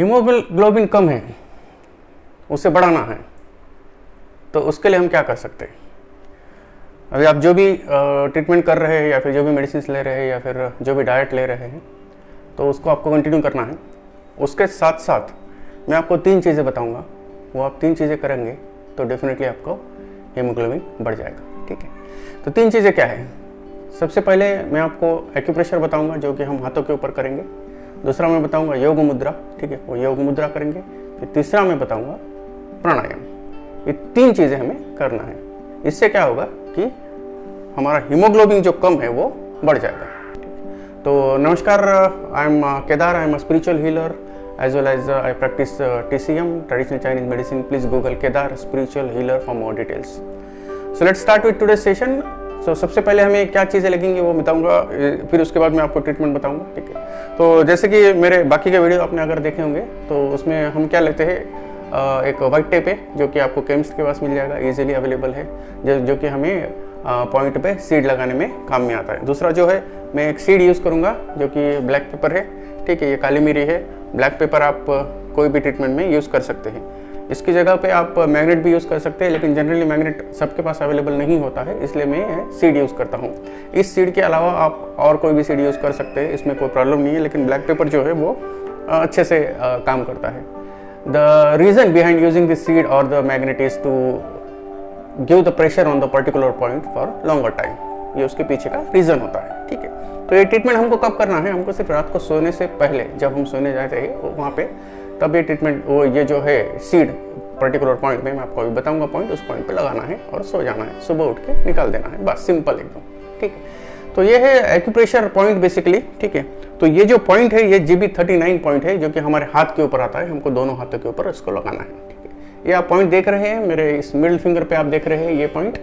Haemoglobin कम है, उसे बढ़ाना है, तो उसके लिए हम क्या कर सकते हैं? अभी आप जो भी ट्रीटमेंट कर रहे हैं या फिर जो भी मेडिसिन ले रहे हैं या फिर जो भी डाइट ले रहे हैं, तो उसको आपको कंटिन्यू करना है। उसके साथ साथ मैं आपको 3 चीज़ें बताऊंगा, वो आप 3 चीज़ें करेंगे तो डेफिनेटली आपको हीमोग्लोबिन बढ़ जाएगा। ठीक है, तो 3 चीज़ें क्या है? सबसे पहले मैं आपको एक्यूप्रेशर बताऊंगा जो कि हम हाथों के ऊपर करेंगे। दूसरा मैं बताऊंगा योग मुद्रा, ठीक है, वो योग मुद्रा करेंगे। फिर तीसरा मैं बताऊंगा प्राणायाम। ये 3 चीज़ें हमें करना है। इससे क्या होगा कि हमारा हीमोग्लोबिन जो कम है वो बढ़ जाएगा। तो नमस्कार, I am Kedar, I am a spiritual healer as well as I practice TCM, traditional Chinese medicine. Please Google Kedar spiritual healer for more details. So let's start with today's session. So सबसे पहले हमें क्या चीज़ें लगेंगी वो बताऊंगा, फिर उसके बाद मैं आपको ट्रीटमेंट बताऊंगा। ठीक है, तो जैसे कि मेरे बाकी के वीडियो आपने अगर देखे होंगे तो उसमें हम क्या लेते हैं, एक वाइट टेप है जो कि आपको केमिस्ट के पास मिल जाएगा, इजीली अवेलेबल है, जो कि हमें पॉइंट पे सीड लगाने में काम में आता है। दूसरा जो है, मैं एक सीड यूज़ करूँगा जो कि ब्लैक पेपर है। ठीक है, ये काली मिरी है। ब्लैक पेपर आप कोई भी ट्रीटमेंट में यूज़ कर सकते हैं। इसकी जगह पे आप मैग्नेट भी यूज़ कर सकते हैं, लेकिन जनरली मैग्नेट सबके पास अवेलेबल नहीं होता है, इसलिए मैं सीड यूज़ करता हूँ। इस सीड के अलावा आप और कोई भी सीड यूज़ कर सकते हैं, इसमें कोई प्रॉब्लम नहीं है, लेकिन ब्लैक पेपर जो है वो अच्छे से काम करता है। The reason behind using this seed और the magnet is to give the pressure on the particular point for longer time. ये उसके पीछे का रीज़न होता है। ठीक है, तो ये ट्रीटमेंट हमको कब करना है? हमको सिर्फ रात को सोने से पहले, जब हम सोने जाते हैं वहाँ पे, तब ये ट्रीटमेंट, वो ये जो है सीड पर्टिकुलर पॉइंट में, मैं आपको अभी बताऊंगा पॉइंट, उस पॉइंट पे लगाना है और सो जाना है, सुबह उठ के निकाल देना है, बस सिंपल एकदम। ठीक है, तो ये है एक्यूप्रेशर पॉइंट बेसिकली। ठीक है, तो ये जो पॉइंट है ये GB39 पॉइंट है जो कि हमारे हाथ के ऊपर आता है, हमको दोनों हाथों के ऊपर इसको लगाना है। ठीक है, ये आप पॉइंट देख रहे हैं मेरे इस मिडिल फिंगर पे, आप देख रहे हैं ये पॉइंट,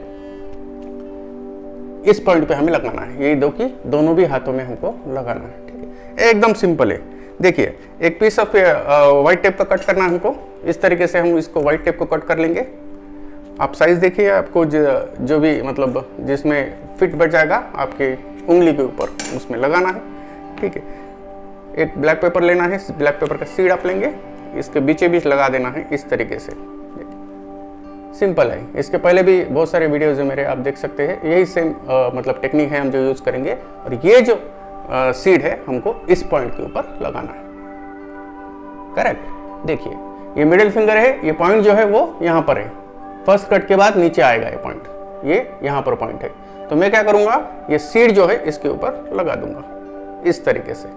इस पॉइंट पे हमें लगाना है। ये दोनों भी हाथों में हमको लगाना है। ठीक है, एकदम सिंपल है। देखिए, एक पीस ऑफ व्हाइट टेप का कट करना है हमको। इस तरीके से हम इसको व्हाइट टेप को कट कर लेंगे। आप साइज देखिए, आपको जो भी मतलब जिसमें फिट बैठ जाएगा आपके उंगली के ऊपर, उसमें लगाना है। ठीक है, एक ब्लैक पेपर लेना है, ब्लैक पेपर का सीड आप लेंगे, इसके बीचे बीच लगा देना है इस तरीके से। सिंपल है। इसके पहले भी बहुत सारे वीडियोज है मेरे, आप देख सकते हैं। यही सेम मतलब टेक्निक है हम जो यूज करेंगे। और ये जो सीड है हमको इस पॉइंट के ऊपर लगाना है। करेक्ट, देखिए ये मिडिल फिंगर है, ये पॉइंट जो है वो यहाँ पर है। फर्स्ट कट के बाद नीचे आएगा ये पॉइंट, ये यहाँ पर पॉइंट है। तो मैं क्या करूँगा, ये सीड जो है इसके ऊपर लगा दूंगा इस तरीके से।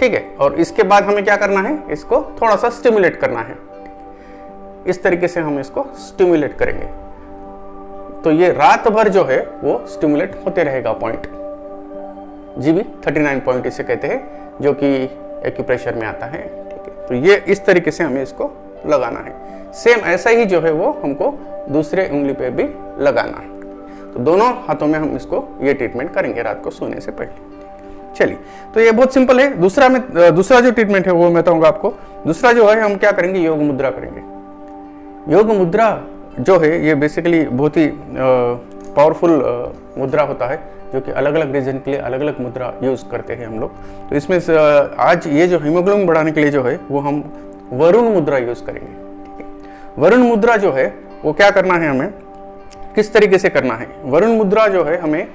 ठीक है, और इसके बाद हमें क्या करना है, इसको थोड़ा सा स्टिमुलेट करना है। इस तरीके से हम इसको स्टिमुलेट करेंगे तो ये रात भर जो है वो स्टिमुलेट होते रहेगा पॉइंट। GB39 पॉइंट इसे कहते हैं, जो कि एक्यूप्रेशर में आता है। ठीक है, तो ये इस तरीके से हमें इसको लगाना है। सेम ऐसा ही जो है वो हमको दूसरे उंगली पे भी लगाना है। तो दोनों हाथों में हम इसको ये ट्रीटमेंट करेंगे रात को सोने से पहले। चलिए, तो ये बहुत सिंपल है। दूसरा जो ट्रीटमेंट है वो मैं बताऊंगा आपको। दूसरा जो है हम क्या करेंगे, योग मुद्रा करेंगे। योग मुद्रा जो है ये बेसिकली बहुत ही पावरफुल मुद्रा होता है, जो कि अलग अलग रीजन के लिए अलग अलग मुद्रा यूज करते हैं हम लोग। तो इसमें आज ये जो हीमोग्लोबिन बढ़ाने के लिए जो है वो हम वरुण मुद्रा यूज करेंगे। ठीक है, वरुण मुद्रा जो है वो क्या करना है, हमें किस तरीके से करना है। वरुण मुद्रा जो है, हमें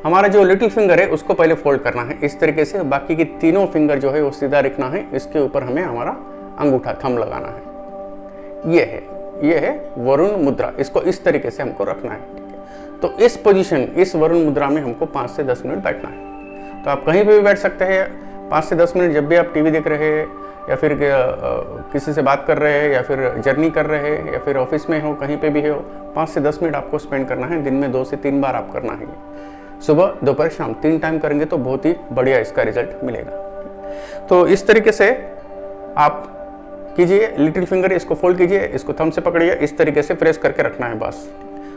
हमारा जो लिटिल फिंगर है उसको पहले फोल्ड करना है इस तरीके से। बाकी की तीनों फिंगर जो है वो सीधा रखना है। इसके ऊपर हमें हमारा अंगूठा थंब लगाना है। ये है वरुण मुद्रा। इसको इस तरीके से हमको रखना है। ठीक है, तो इस पोजीशन, इस वरुण मुद्रा में हमको 5 से 10 मिनट बैठना है। तो आप कहीं पे भी बैठ सकते हैं 5 से 10 मिनट। जब भी आप टीवी देख रहे हैं या फिर किसी से बात कर रहे हैं या फिर जर्नी कर रहे हैं या फिर ऑफिस में हो, कहीं पे भी हो, 5 से 10 मिनट आपको स्पेंड करना है। दिन में 2 से 3 बार आप करना है। सुबह, दोपहर, शाम 3 टाइम करेंगे तो बहुत ही बढ़िया इसका रिजल्ट मिलेगा। तो इस तरीके से आप कीजिए। लिटिल फिंगर इसको फोल्ड कीजिए, इसको थंब से पकड़िए, इस तरीके से प्रेस करके रखना है बस।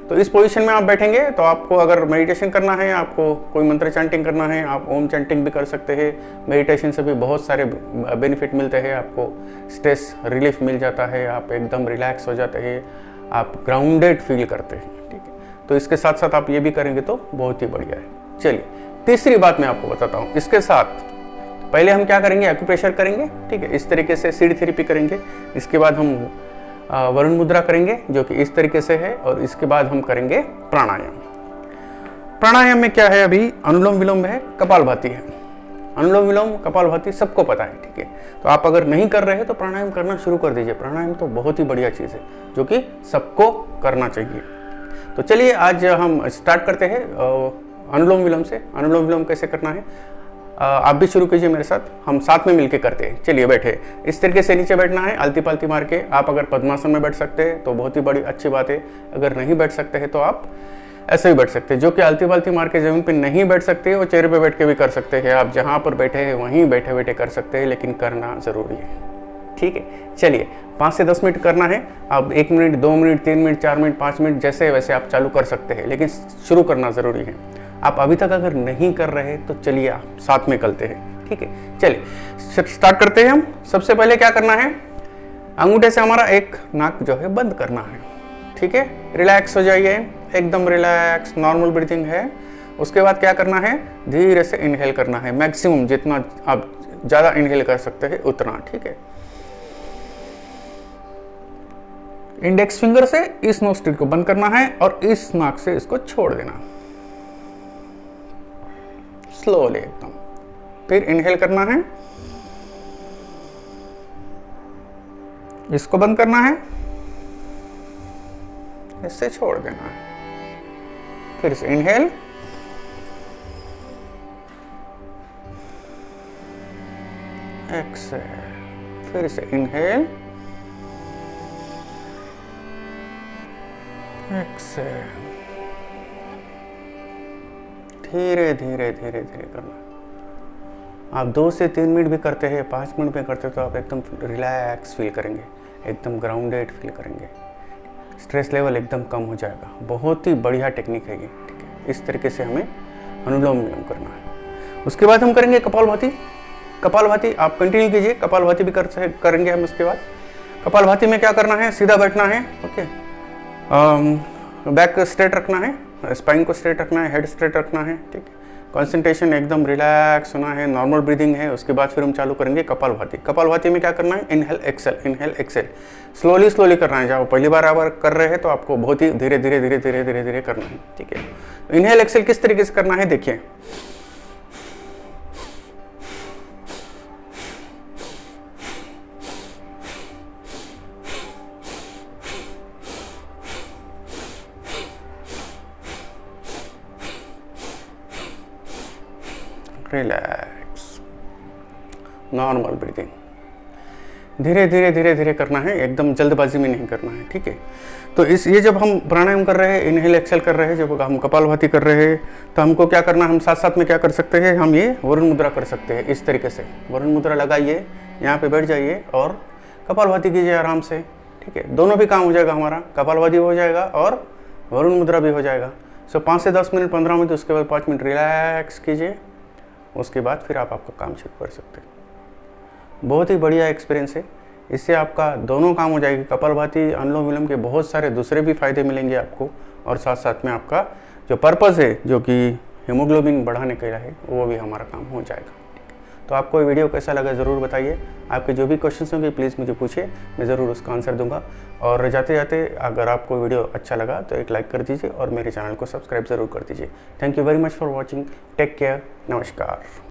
तो इस पोजीशन में आप बैठेंगे तो आपको अगर मेडिटेशन करना है, आपको कोई मंत्र चैंटिंग करना है, आप ओम चैंटिंग भी कर सकते हैं। मेडिटेशन से भी बहुत सारे बेनिफिट मिलते हैं। आपको स्ट्रेस रिलीफ मिल जाता है, आप एकदम रिलैक्स हो जाते हैं, आप ग्राउंडेड फील करते हैं। ठीक है, तो इसके साथ साथ आप ये भी करेंगे तो बहुत ही बढ़िया है। चलिए, तीसरी बात मैं आपको बताता हूँ। इसके साथ पहले हम क्या करेंगे, एक्यूप्रेशर करेंगे, ठीक है, इस तरीके से सीड थेरेपी करेंगे। इसके बाद हम वरुण मुद्रा करेंगे जो कि इस तरीके से है, और इसके बाद हम करेंगे प्राणायाम। प्राणायाम में क्या है, अभी अनुलोम विलोम है, कपालभाति है। अनुलोम विलोम कपालभाति सबको पता है, ठीक है। तो आप अगर नहीं कर रहे हैं तो प्राणायाम करना शुरू कर दीजिए। प्राणायाम तो बहुत ही बढ़िया चीज़ है जो कि सबको करना चाहिए। तो चलिए आज हम स्टार्ट करते हैं अनुलोम विलोम से। अनुलोम विलोम कैसे करना है आप भी शुरू कीजिए मेरे साथ, हम साथ में मिलके करते हैं। चलिए बैठे, इस तरीके से नीचे बैठना है, आलती पालती मार के। आप अगर पद्मासन में बैठ सकते हैं तो बहुत ही बड़ी अच्छी बात है, अगर नहीं बैठ सकते हैं तो आप ऐसे ही बैठ सकते हैं। जो कि आलती पालती मार के जमीन पे नहीं बैठ सकते वो चेहरे पे बैठ के भी कर सकते हैं। आप जहाँ पर बैठे हैं वहीं बैठे बैठे कर सकते हैं, लेकिन करना ज़रूरी है, ठीक है। चलिए 5 से 10 मिनट करना है। आप 1 minute, 2 minute, 3 minute, 4 minute, 5 minute जैसे वैसे आप चालू कर सकते हैं, लेकिन शुरू करना ज़रूरी है। आप अभी तक अगर नहीं कर रहे तो चलिए आप साथ में करते हैं, ठीक है। चलिए स्टार्ट करते हैं हम। सबसे पहले क्या करना है, अंगूठे से हमारा एक नाक जो है बंद करना है, ठीक है। रिलैक्स हो जाइए, एकदम रिलैक्स, नॉर्मल ब्रीथिंग है। उसके बाद क्या करना है, धीरे से इनहेल करना है, मैक्सिमम जितना आप ज़्यादा इनहेल कर सकते हैं उतना, ठीक है। इंडेक्स फिंगर से इस नोस्ट्रिल को बंद करना है और इस नाक से इसको छोड़ देना, स्लोली एकदम। फिर इनहेल करना है, इसको बंद करना है, इससे छोड़ देना है। फिर से इनहेल, एक्सेल, फिर से इनहेल, एक्सेल। धीरे धीरे धीरे धीरे करना। आप 2 से 3 मिनट भी करते हैं, 5 मिनट में करते हैं तो आप एकदम रिलैक्स फील करेंगे, एकदम ग्राउंडेड फील करेंगे, स्ट्रेस लेवल एकदम कम हो जाएगा। बहुत ही बढ़िया टेक्निक है ये, ठीक है। इस तरीके से हमें अनुलोम विलोम करना है। उसके बाद हम करेंगे कपालभाति। कपालभाति आप कंटिन्यू कीजिए, कपालभाति भी करेंगे हम। उसके बाद कपालभाति में क्या करना है, सीधा बैठना है, ओके। बैक स्ट्रेट रखना है, स्पाइन को स्ट्रेट रखना है, हेड स्ट्रेट रखना है, ठीक है। कंसंट्रेशन एकदम रिलैक्स होना है, नॉर्मल ब्रीदिंग है। उसके बाद फिर हम चालू करेंगे कपालभाति। कपालभाति में क्या करना है, inhale exhale, inhale exhale, slowly slowly करना है। जब पहली बार आप कर रहे हैं तो आपको बहुत ही धीरे धीरे धीरे धीरे धीरे धीरे करना है, ठीक है। इनहेल एक्सेल किस तरीके से करना है देखिए, रिलैक्स, नॉर्मल ब्रीदिंग। धीरे धीरे धीरे धीरे करना है, एकदम जल्दबाजी में नहीं करना है, ठीक है। तो ये जब हम प्राणायाम कर रहे हैं, इनहेल एक्सेल कर रहे हैं, जब हम कपालभाति कर रहे हैं, तो हमको क्या करना है, हम साथ साथ में क्या कर सकते हैं, हम ये वरुण मुद्रा कर सकते हैं। इस तरीके से वरुण मुद्रा लगाइए, यहाँ पे बैठ जाइए और कपालभाति कीजिए आराम से, ठीक है। दोनों भी काम हो जाएगा हमारा, कपालभाति हो जाएगा और वरुण मुद्रा भी हो जाएगा। सो 5 से 10 मिनट, 15 मिनट, उसके बाद 5 मिनट रिलैक्स कीजिए। उसके बाद फिर आप आपका काम शुरू कर सकते हैं। बहुत ही बढ़िया एक्सपीरियंस है, इससे आपका दोनों काम हो जाएगी। कपालभाति, अनुलोम विलोम के बहुत सारे दूसरे भी फायदे मिलेंगे आपको, और साथ साथ में आपका जो पर्पस है, जो कि हीमोग्लोबिन बढ़ाने के लिए है, वो भी हमारा काम हो जाएगा। तो आपको ये वीडियो कैसा लगा ज़रूर बताइए। आपके जो भी क्वेश्चंस होंगे प्लीज़ मुझे पूछिए, मैं ज़रूर उसका आंसर दूंगा। और जाते जाते अगर आपको वीडियो अच्छा लगा तो एक लाइक कर दीजिए और मेरे चैनल को सब्सक्राइब ज़रूर कर दीजिए। Thank you very much for watching, take care, नमस्कार।